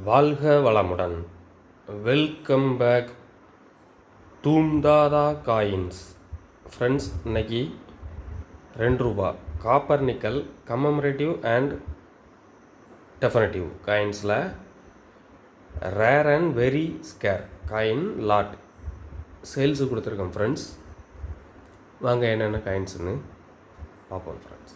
வாழ்க வளமுடன். Welcome back தூம்தாதா காயின்ஸ். ஃப்ரெண்ட்ஸ், இன்னைக்கு ₹2 copper nickel commemorative and definitive காயின்ஸில் rare and very scarce coin lot sales கொடுத்துருக்கோம். ஃப்ரெண்ட்ஸ், வாங்க என்னென்ன காயின்ஸுன்னு பார்ப்போம். Friends,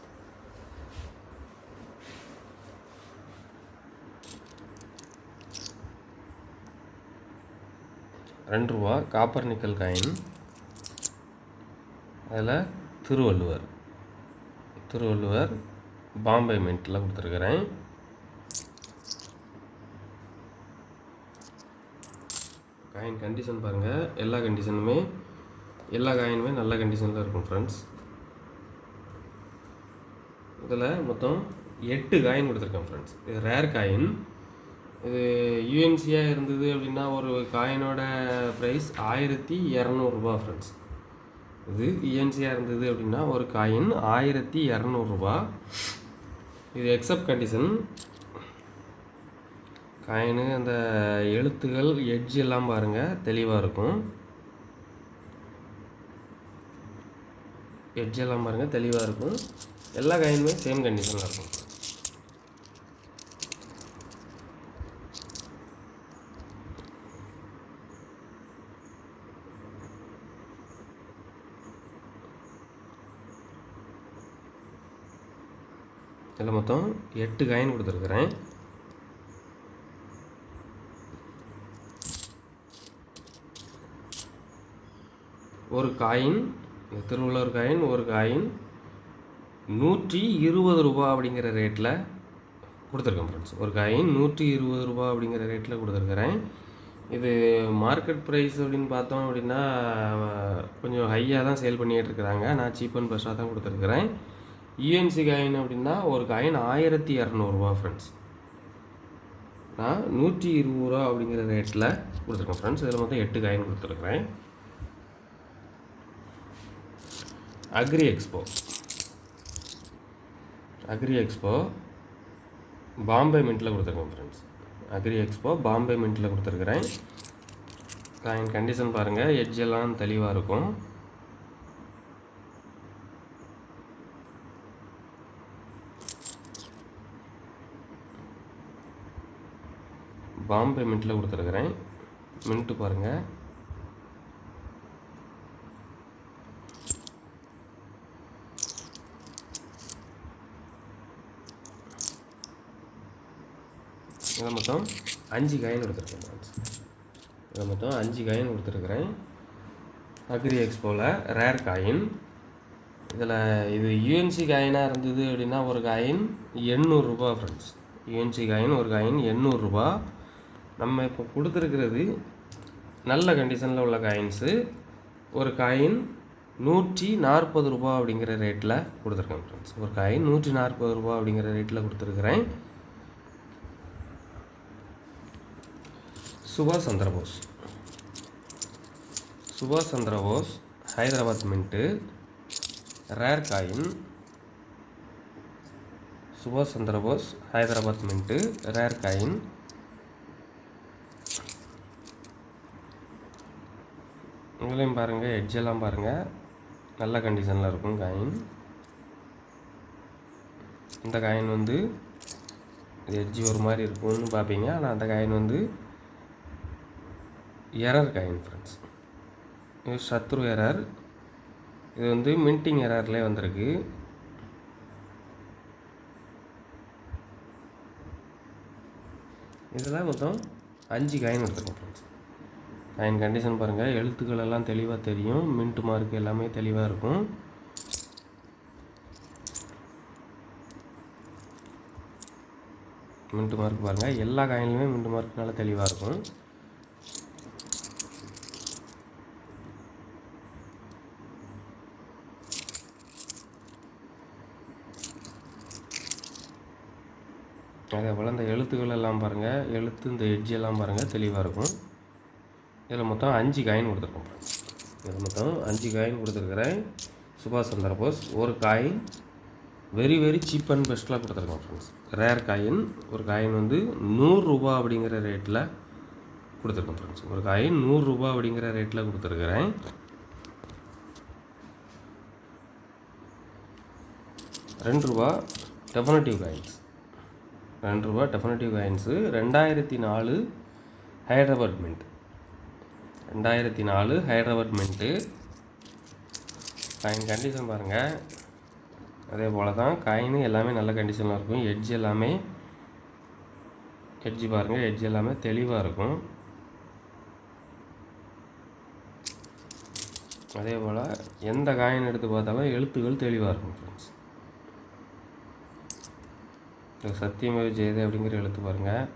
₹2 copper nickel coin. அதில் திருவள்ளுவர் பாம்பே மின்ட்டில் கொடுத்துருக்குறேன். காயின் கண்டிஷன் பாருங்கள். எல்லா காயினுமே நல்ல கண்டிஷனில் இருக்கும். ஃப்ரெண்ட்ஸ், இதில் மொத்தம் 8 காயின் கொடுத்துருக்கேன். ஃப்ரெண்ட்ஸ், இது ரேர் காயின். இது யூஎன்சியாக இருந்தது அப்படின்னா ஒரு காயினோட ப்ரைஸ் ₹1200. ஃப்ரெண்ட்ஸ், இது யூஎன்சியாக இருந்தது அப்படின்னா ஒரு காயின் ₹1200. இது எக்ஸப்ட் கண்டிஷன். காயினு அந்த எழுத்துகள் எட்ஜ் எல்லாம் பாருங்கள் தெளிவாக இருக்கும். எல்லா காயினுமே சேம் கண்டிஷனில் இருக்கும். இதில் மொத்தம் 8 காயின் கொடுத்துருக்குறேன். ஒரு காயின், திருவள்ளுவர் காயின், ஒரு காயின் ₹120 அப்படிங்கிற ரேட்டில் கொடுத்துருக்கேன். ஃப்ரெண்ட்ஸ், ஒரு காயின் ₹120 அப்படிங்கிற ரேட்டில் கொடுத்துருக்குறேன். இது மார்க்கெட் ப்ரைஸ் அப்படின்னு பார்த்தோம் அப்படின்னா கொஞ்சம் ஹையாக தான் சேல் பண்ணிகிட்டு இருக்கிறாங்க. நான் சீப் அண்ட் பெஸ்ட்டாக தான் கொடுத்துருக்குறேன். யூஎன்சி காயின் அப்படின்னா ஒரு காயின் ₹1200. ஃப்ரெண்ட்ஸ், நான் ₹120 அப்படிங்கிற ரேட்டில் கொடுத்துருக்கேன். ஃப்ரெண்ட்ஸ், இதில் மொத்தம் 8 காயின் கொடுத்துருக்குறேன். அக்ரி எக்ஸ்போ பாம்பே மின்ட்டில் கொடுத்துருக்கேன். ஃப்ரெண்ட்ஸ், அக்ரி எக்ஸ்போ பாம்பே மின்ட்டில் கொடுத்துருக்குறேன். காயின் கண்டிஷன் பாருங்கள், எட்ஜ் எல்லாம் தெளிவாக இருக்கும். பாம்பே மின்ட்டில் கொடுத்துருக்குறேன். மின்ட்டு பாருங்கள். இதில் மொத்தம் 5 காயின் கொடுத்துருக்குறேன். அக்ரி எக்ஸ்போவில் ரேர் காயின். இது யூஎன்சி காயினாக இருந்தது அப்படின்னா ஒரு காயின் ₹800. ஃப்ரெண்ட்ஸ், யூஎன்சி காயின் ஒரு காயின் ₹800. நம்ம இப்போ கொடுத்துருக்கிறது நல்ல கண்டிஷனில் உள்ள காயின்ஸு. ஒரு காயின் ₹140 அப்படிங்கிற ரேட்டில் கொடுத்துருக்கேன். ஃப்ரெண்ட்ஸ், ஒரு காயின் ₹140 அப்படிங்கிற ரேட்டில் கொடுத்துருக்குறேன். சுபாஷ் Chandra Bose Hyderabad mint rare coin. சுபாஷ் Chandra Bose Hyderabad mint rare coin. உங்களையும் பாருங்கள், எட்ஜெல்லாம் பாருங்கள், நல்ல கண்டிஷனில் இருக்கும் காயின். இந்த காயின் எட்ஜ் ஒரு மாதிரி இருக்கும்னு பார்ப்பீங்க. ஆனால் அந்த காயின் எரர் காயின். ஃப்ரெண்ட்ஸ், இது சத்ரு எரர். இது மின்ட்டிங் எரர்லேயே வந்திருக்கு. இதில் மொத்தம் 5 காயின் எடுத்துருக்கோம். ஃப்ரெண்ட்ஸ், காயின் கண்டிஷன் பாருங்கள், எழுத்துக்கள் எல்லாம் தெளிவாக தெரியும். மின்ட்டு மார்க் எல்லாமே தெளிவாக இருக்கும். மின்ட்டு மார்க் பாருங்கள், எல்லா காயின்லையுமே மின்ட்டு மார்க் நல்லா தெளிவாக இருக்கும். அதே போல் இந்த எழுத்துக்கள் எல்லாம் பாருங்கள், இந்த எட்ஜ் எல்லாம் பாருங்கள் தெளிவாக இருக்கும். இதில் மொத்தம் 5 காயின் கொடுத்துருக்கேன். சுபாஷ் சந்திர போஸ் ஒரு coin very very cheap and பெஸ்ட்டில் கொடுத்துருக்கோம் ஃப்ரெண்ட்ஸ். ரேர் காயின் ஒரு காயின் வந்து 100 ரூபா அப்படிங்கிற ரேட்டில் கொடுத்துருக்கோம் ஃப்ரெண்ட்ஸ். ஒரு காயின் 100 ரூபா அப்படிங்கிற ரேட்டில் கொடுத்துருக்குறேன். 2 ரூபா டெஃபினட்டிவ் காயின்ஸ், 2 ரூபா definitive coins 2004 Hyderabad mint, 2004 Hyderabad mint. Coin condition பாருங்கள், அதே போல் தான் காயின் எல்லாமே நல்ல கண்டிஷனில் இருக்கும். எட்ஜ் எல்லாமே பாருங்கள், எட்ஜ் எல்லாமே தெளிவாக இருக்கும். அதே போல் எந்த காயின் எடுத்து பார்த்தாலும் எழுத்துக்கள் தெளிவாக இருக்கும் ஃப்ரெண்ட்ஸ். சத்தியமேவ ஜெயதே அப்படிங்கிற எழுத்து பாருங்கள்.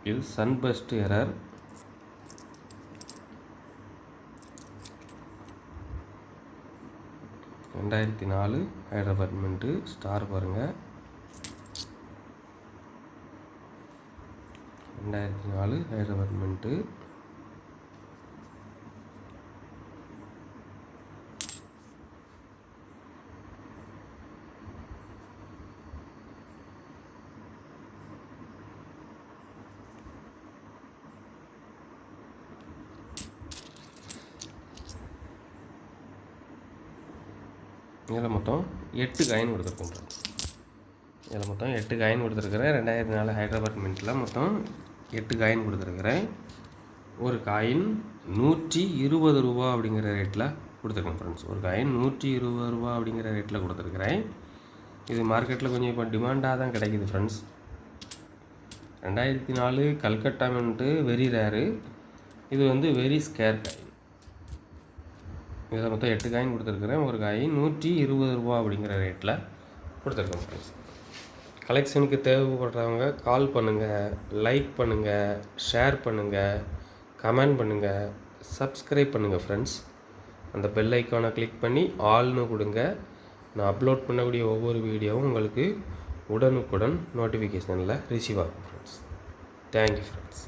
இது சன்பஸ்ட் எரர். ரெண்டாயிரத்தி 4 ஹைதராபாத் மின்ட்டு. ஸ்டார் பாருங்கள், 2004 ஹைதராபாத் மின்ட்டு. இதில் மொத்தம் 8 காயின் கொடுத்துருக்கோம். இதில் மொத்தம் 8 காயின் கொடுத்துருக்குறேன். 2004 ஹைதராபாத் மின்ட்டில் மொத்தம் 8 காயின் கொடுத்துருக்குறேன். ஒரு காயின் 120 ரூபா அப்படிங்கிற ரேட்டில் கொடுத்துருக்கேன் ஃப்ரெண்ட்ஸ். ஒரு காயின் 120 ரூபா அப்படிங்கிற ரேட்டில் கொடுத்துருக்குறேன். இது மார்க்கெட்டில் கொஞ்சம் இப்போ டிமாண்டாக தான் கிடைக்கிது friends. 2004 Calcutta mint very rare. இது வந்து வெரி ஸ்கேர் காயின். இதில் மொத்தம் 8 காயின் கொடுத்துருக்குறேன். ஒரு காயின் 120 ரூபா அப்படிங்கிற ரேட்டில் கொடுத்துருக்கேன் ஃப்ரெண்ட்ஸ். கலெக்ஷனுக்கு தேவைப்படுறவங்க கால் பண்ணுங்கள், லைக் பண்ணுங்கள், ஷேர் பண்ணுங்கள், கமெண்ட் பண்ணுங்கள், சப்ஸ்கிரைப் பண்ணுங்கள் ஃப்ரெண்ட்ஸ். அந்த பெல் ஐக்கானை கிளிக் பண்ணி ஆல்னு கொடுங்க. நான் அப்லோட் பண்ணக்கூடிய ஒவ்வொரு வீடியோவும் உங்களுக்கு உடனுக்குடன் நோட்டிஃபிகேஷனில் ரிசீவ் ஆகும் ஃப்ரெண்ட்ஸ். Thank you friends.